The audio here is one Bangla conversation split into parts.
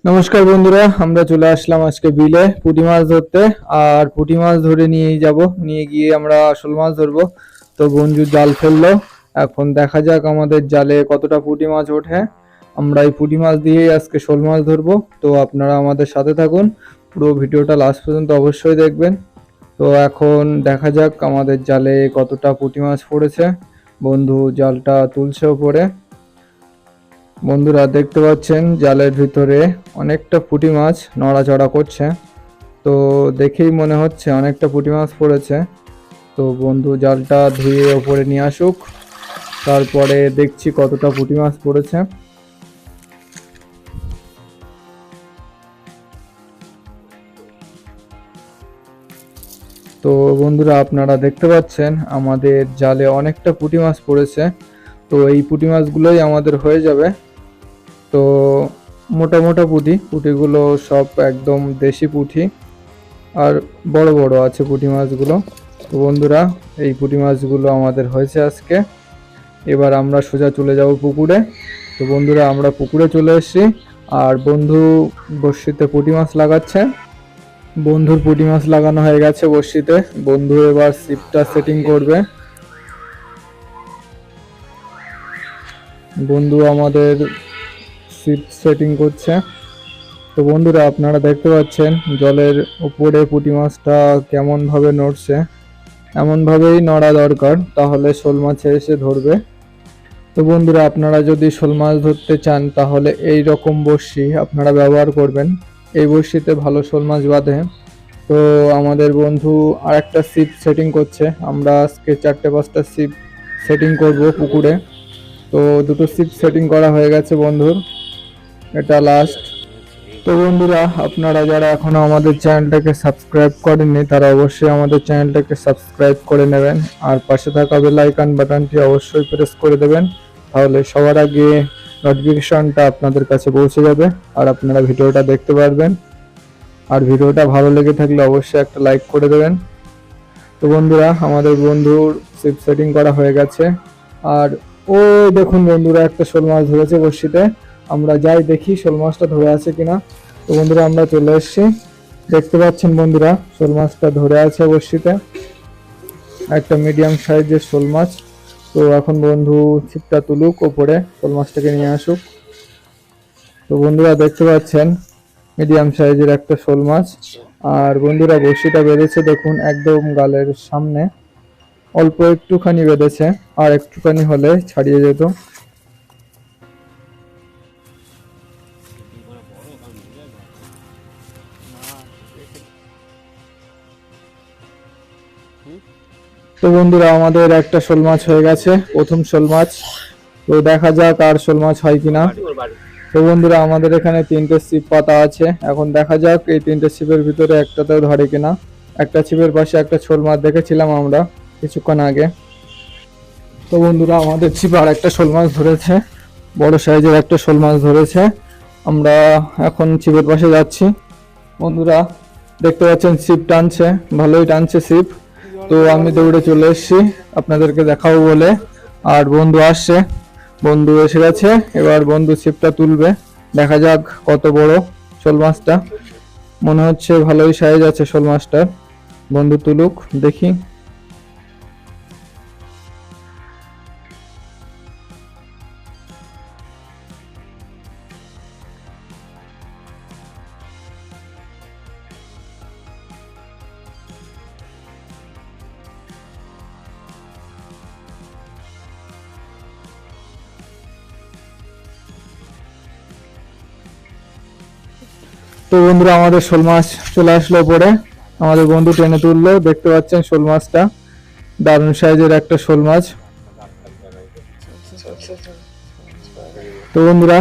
নমস্কার বন্ধুরা, আমরা চলে আসলাম আজকে বিলে পুঁটি মাছ ধরতে। আর পুঁটি মাছ ধরে নিয়ে গিয়ে আমরা আসল মাছ ধরবো। তো বন্ধু জাল ফেললো, এখন দেখা যাক আমাদের জালে কতটা পুঁটি মাছ ওঠে। আমরা এই পুঁটি মাছ দিয়েই আজকে শোল মাছ ধরবো। তো আপনারা আমাদের সাথে থাকুন, পুরো ভিডিওটা লাস্ট পর্যন্ত অবশ্যই দেখবেন। তো এখন দেখা যাক আমাদের জালে কতটা পুঁটি মাছ পড়েছে। বন্ধু জালটা তুলছে ওপরে। বন্ধুরা দেখতে পাচ্ছেন জালের ভিতরে অনেকটা পুঁটি মাছ নড়াচড়া করছে। তো দেখেই মনে হচ্ছে অনেকটা পুঁটি মাছ পড়েছে। তো বন্ধু জালটা ধুয়ে ওপরে নিয়ে আসুক, তারপরে দেখছি কতটা পুঁটি মাছ পড়েছে। তো বন্ধুরা আপনারা দেখতে পাচ্ছেন আমাদের জালে অনেকটা পুঁটি মাছ পড়েছে। তো এই পুঁটি মাছগুলোই আমাদের হয়ে যাবে। তো মোটা মোটা পুঁটিগুলো সব একদম দেশি পুঁটি, আর বড় বড় আছে পুঁটি মাছগুলো। তো বন্ধুরা এই পুঁটি মাছগুলো আমাদের হয়েছে আজকে। এবার আমরা সোজা চলে যাব পুকুরে। তো বন্ধুরা আমরা পুকুরে চলে এসেছি, আর বন্ধু বড়শিতে পুঁটি মাছ লাগাচ্ছে। বন্ধুর পুঁটি মাছ লাগানো হয়ে গেছে বড়শিতে। বন্ধু এবার ছিপটা সেটিং করবে। বন্ধু আমাদের ছিপ সেটিং করছে। তো বন্ধুরা আপনারা দেখতে পাচ্ছেন জলের উপরে পুঁটি মাছটা কেমন ভাবে নড়ছে। এমন ভাবেই নড়া দরকার, তাহলে শোল মাছ এসে ধরবে। তো বন্ধুরা আপনারা যদি শোল মাছ ধরতে চান তাহলে এই রকম বড়শি আপনারা ব্যবহার করবেন। এই বড়শিতে ভালো শোল মাছ বাঁধে। তো আমাদের বন্ধু আরেকটা ছিপ সেটিং করছে। আমরা আজকে 4-5টা ছিপ সেটিং করব পুকুরে। তো দুটো ছিপ সেটিং করা হয়ে গেছে বন্ধুর, এটা লাস্ট। তো বন্ধুরা আপনারা যারা এখনো আমাদের চ্যানেলটাকে সাবস্ক্রাইব করেননি তারা অবশ্যই আমাদের চ্যানেলটাকে সাবস্ক্রাইব করে নেবেন, আর পাশে থাকা বেল আইকন বাটনটি অবশ্যই প্রেস করে দেবেন। তাহলে সবার আগে নোটিফিকেশনটা আপনাদের কাছে পৌঁছে যাবে, আর আপনারা ভিডিওটা দেখতে পারবেন। আর ভিডিওটা ভালো লেগে থাকলে অবশ্যই একটা লাইক করে দেবেন। তো বন্ধুরা আমাদের বন্ধুর সিপ সেটিং করা হয়ে গেছে। আর ও দেখুন বন্ধুরা একটা শোল মাছ ধরেছে বড়শিতে। আমরা যাই দেখি শোল মাছটা ধরে আছে কিনা। তো বন্ধুরা আমরা চলে এসেছি, দেখতে পাচ্ছেন বন্ধুরা শোল মাছটা ধরে আছে বড়শিতে, একটা মিডিয়াম সাইজের শোল মাছ। তো এখন বন্ধু ছিপটা তুলুক ওপরে, শোল মাছটাকে নিয়ে আসুক। তো বন্ধুরা দেখতে পাচ্ছেন মিডিয়াম সাইজের একটা শোল মাছ। আর বন্ধুরা বড়শিটা বেঁধেছে দেখুন একদম গালের সামনে, অল্প একটুখানি বেঁধেছে, আর একটুখানি হলে ছাড়িয়ে যেত। তো বন্ধুরা আমাদের একটা শোল মাছ হয়ে গেছে, প্রথম শোল মাছ। তো দেখা যাক আর শোল মাছ হয় কিনা। তো বন্ধুরা আমাদের এখানে 3টে ছিপ পাতা আছে। এখন দেখা যাক এই 3টে ছিপের ভিতরে একটাতেও ধরে কিনা। একটা ছিপের পাশে একটা শোল মাছ দেখেছিলাম আমরা কিছুক্ষণ আগে। তো বন্ধুরা আমাদের ছিপে আর একটা শোল মাছ ধরেছে, বড় সাইজের একটা শোল মাছ ধরেছে। আমরা এখন ছিপের পাশে যাচ্ছি। বন্ধুরা দেখতে পাচ্ছেন ছিপ টানছে, ভালোই টানছে ছিপ। তো আমি দৌড়ে চলে এসেছি আপনাদেরকে দেখাবো বলে। আর বন্ধু আসছে, বন্ধু এসে গেছে। এবার বন্ধু ছিপটা তুলবে, দেখা যাক কত বড় শোল মাছটা। মনে হচ্ছে ভালোই সাইজ আছে শোল মাছটার। বন্ধু তুলুক দেখি। তো বন্ধুরা আমাদের শোল মাছ চলে আসলো পরে, আমাদের বন্ধু টেনে তুললো। দেখতে পাচ্ছেন শোল মাছটা দারুণ সাইজের একটা শোল মাছ। তো বন্ধুরা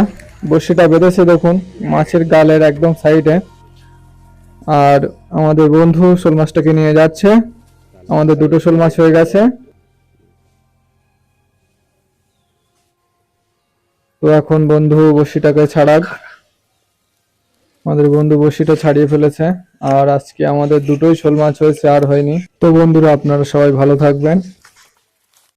বড়শিটা বেঁধেছে দেখুন মাছের গালের একদম সাইডে। আর আমাদের বন্ধু শোল মাছটাকে নিয়ে যাচ্ছে। আমাদের দুটো শোল মাছ হয়ে গেছে। তো এখন বন্ধু বড়শিটাকে ছাড়াক। আমাদের বন্ধু বড়শিটা ছাড়িয়ে ফেলেছে। আর আজকে আমাদের দুটোই শোল মাছ হয়েছে, আর হয়নি। তো বন্ধুরা আপনারা সবাই ভালো থাকবেন।